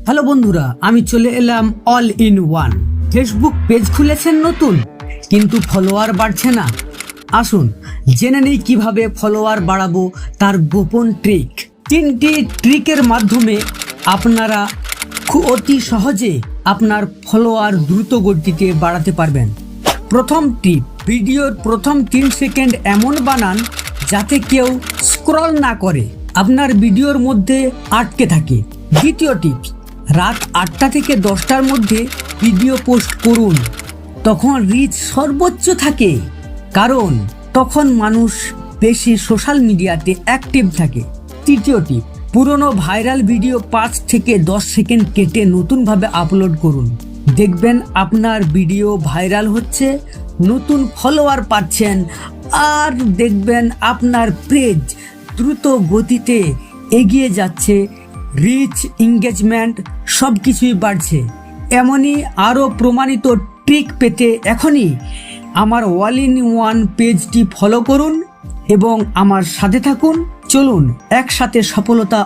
Hello বন্ধুরা, আমি চলে এলাম all in one. Facebook page খুলেছেন নতুন, কিন্তু ফলোয়ার বাড়ছে না। আসুন জেনে নেই কিভাবে ফলোয়ার বাড়াবো, তার গোপন ট্রিক। 3টি ট্রিকের মাধ্যমে আপনারা অতি সহজে আপনার ফলোয়ার দ্রুত গতিতে বাড়াতে পারবেন। প্রথম টিপ, ভিডিওর প্রথম 3 সেকেন্ড এমন বানান যাতে কেউ স্ক্রল না করে, আপনার ভিডিওর মধ্যে আটকে থাকে। দ্বিতীয় টিপস, রাত 8টা থেকে 10টার মধ্যে ভিডিও পোস্ট করুন, তখন রিচ সর্বোচ্চ থাকে, কারণ তখন মানুষ বেশি সোশ্যাল মিডিয়াতে অ্যাক্টিভ থাকে। তৃতীয় টিপ, পুরনো ভাইরাল ভিডিও 5 থেকে 10 সেকেন্ড কেটে নতুনভাবে আপলোড করুন, দেখবেন আপনার ভিডিও ভাইরাল হচ্ছে, নতুন ফলোয়ার পাচ্ছেন, আর দেখবেন আপনার পেজ দ্রুত গতিতে এগিয়ে যাচ্ছে, রিচ, এঙ্গেজমেন্ট সব কিছুই বাড়ছে। এমনই আরও প্রমাণিত ট্রিক পেতে এখনই আমার অল ইন ওয়ান পেজটি ফলো করুন এবং আমার সাথে থাকুন। চলুন একসাথে সফলতা